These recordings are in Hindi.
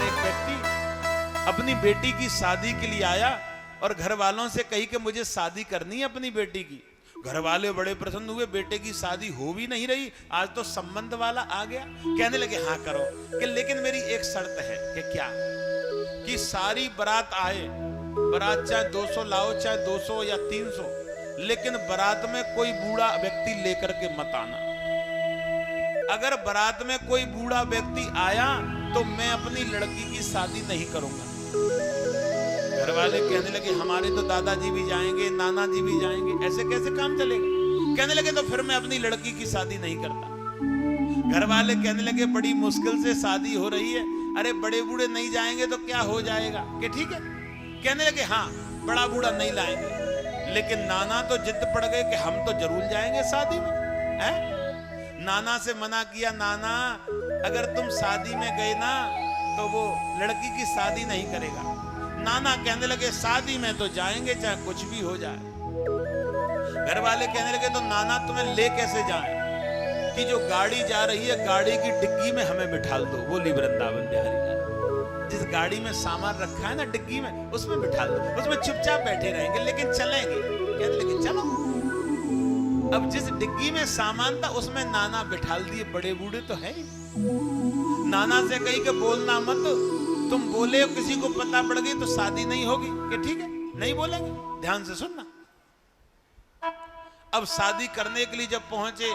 बार एक व्यक्ति अपनी बेटी की शादी के लिए आया और घर वालों से कही कि मुझे शादी करनी है अपनी बेटी की। घर वाले बड़े प्रसन्न हुए, बेटे की शादी हो भी नहीं रही, आज तो संबंध वाला आ गया। कहने लगे हाँ करो, कि लेकिन मेरी एक शर्त है। कि क्या? कि सारी बारात आए, बारात चाहे 200 लाओ चाहे 200 या 300, लेकिन बारात में कोई बूढ़ा व्यक्ति लेकर के मत आना। अगर बारात में कोई बूढ़ा व्यक्ति आया तो मैं अपनी लड़की की शादी नहीं करूंगा। घर वाले कहने लगे हमारे तो दादाजी भी जाएंगे, नाना जी भी जाएंगे, ऐसे कैसे काम चलेगा? कहने लगे तो फिर मैं अपनी लड़की की शादी नहीं करता। घर वाले कहने लगे बड़ी मुश्किल से शादी हो रही है, अरे बड़े बूढ़े नहीं जाएंगे तो क्या हो जाएगा? कि ठीक है। कहने लगे हाँ बड़ा बूढ़ा नहीं लाएंगे, लेकिन नाना तो जिद पड़ गए कि हम तो जरूर जाएंगे शादी में। है? नाना से मना किया, नाना अगर तुम शादी में गए ना तो वो लड़की की शादी नहीं करेगा। नाना कहने लगे शादी में तो जाएंगे चाहे कुछ भी हो जाए। घर वाले कहने लगे तो नाना तुम्हें ले कैसे जाएं? कि जो गाड़ी जा रही है गाड़ी की डिग्गी में हमें बिठाल दो। बोली वृंदावन बिहारी लाल। जिस गाड़ी में सामान रखा है ना डिग्गी में, उसमें बिठाल दो, उसमें चुपचाप बैठे रहेंगे लेकिन चलेंगे। कहने लगे चलो। अब जिस डिग्गी में सामान था उसमें नाना बिठाल दिए, बड़े बूढ़े तो है। नाना से कही कि बोलना मत, तुम बोले किसी को पता पड़ गई तो शादी नहीं होगी। कि ठीक है नहीं बोलेंगे, ध्यान से सुनना। अब शादी करने के लिए जब पहुंचे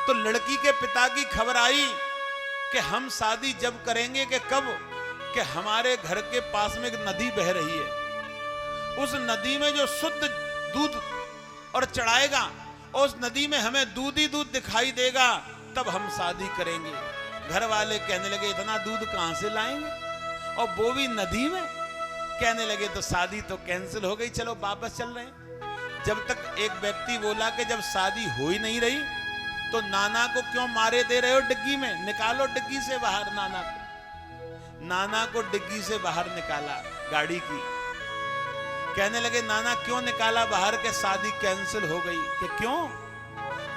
तो लड़की के पिता की खबर आई कि हम शादी जब करेंगे कि कब? कि हमारे घर के पास में एक नदी बह रही है, उस नदी में जो शुद्ध दूध और चढ़ाएगा और उस नदी में हमें दूध ही दूध दिखाई देगा, तब हम शादी करेंगे। घर वाले कहने लगे इतना दूध कहां से लाएंगे, और वो भी नदी में? कहने लगे तो शादी तो कैंसिल हो गई, चलो वापस चल रहे हैं। जब तक एक व्यक्ति बोला कि जब शादी हो ही नहीं रही तो नाना को क्यों मारे दे रहे हो डिग्गी में, निकालो डिग्गी से बाहर नाना को। नाना को डिग्गी से बाहर निकाला गाड़ी की। कहने लगे नाना क्यों निकाला बाहर? के शादी कैंसिल हो गई। कि क्यों?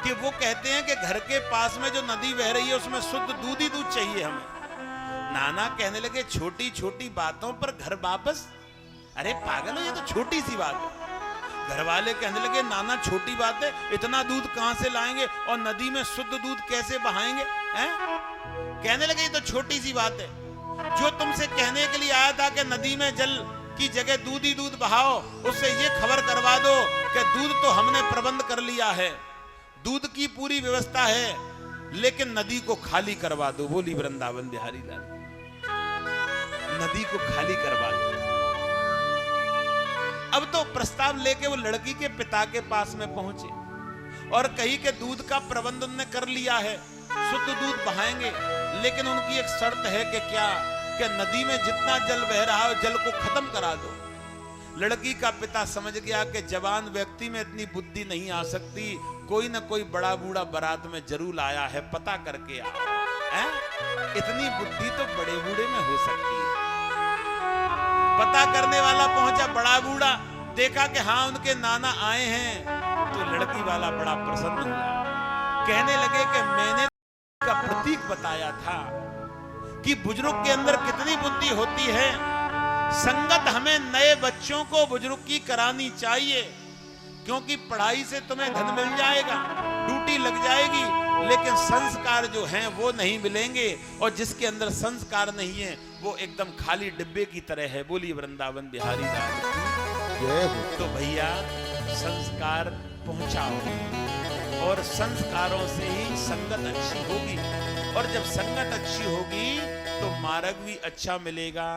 कि वो कहते हैं कि घर के पास में जो नदी बह रही है उसमें शुद्ध दूध ही दूध चाहिए हमें। नाना कहने लगे छोटी छोटी बातों पर घर वापस? अरे पागल हो, ये तो छोटी सी बात है। घर वाले कहने लगे नाना छोटी बात है, इतना दूध कहां से लाएंगे और नदी में शुद्ध दूध कैसे बहाएंगे? हैं? कहने लगे ये तो छोटी सी बात है। जो तुमसे कहने के लिए आया था कि नदी में जल की जगह दूध ही दूध बहाओ, उससे ये खबर करवा दो कि दूध तो हमने प्रबंध कर लिया है, दूध की पूरी व्यवस्था है, लेकिन नदी को खाली करवा दो। बोली वृंदावन बिहारी लाल। नदी को खाली करवा दो। अब तो प्रस्ताव लेके वो लड़की के पिता के पास में पहुंचे और कही कि दूध का प्रबंध उन्होंने कर लिया है, शुद्ध दूध बहाएंगे, लेकिन उनकी एक शर्त है कि क्या? कि नदी में जितना जल बह रहा है जल को खत्म करा दो। लड़की का पिता समझ गया कि जवान व्यक्ति में इतनी बुद्धि नहीं आ सकती, कोई ना कोई बड़ा बूढ़ा बारात में जरूर आया है, पता करके आओ। इतनी बुद्धि तो बड़े बूढ़े में हो सकती है। पता करने वाला पहुंचा, बड़ा बूढ़ा देखा कि हाँ उनके नाना आए हैं, तो लड़की वाला बड़ा प्रसन्न हुआ। कहने लगे कि मैंने का प्रतीक बताया था कि बुजुर्ग के अंदर कितनी बुद्धि होती है। संगत हमें नए बच्चों को बुजुर्ग की करानी चाहिए, क्योंकि पढ़ाई से तुम्हें धन मिल जाएगा, ड्यूटी लग जाएगी, लेकिन संस्कार जो हैं वो नहीं मिलेंगे, और जिसके अंदर संस्कार नहीं है वो एकदम खाली डिब्बे की तरह है। बोली वृंदावन बिहारी लाल की। तो भैया संस्कार पहुंचाओ, और संस्कारों से ही संगत अच्छी होगी, और जब संगत अच्छी होगी तो मार्ग भी अच्छा मिलेगा।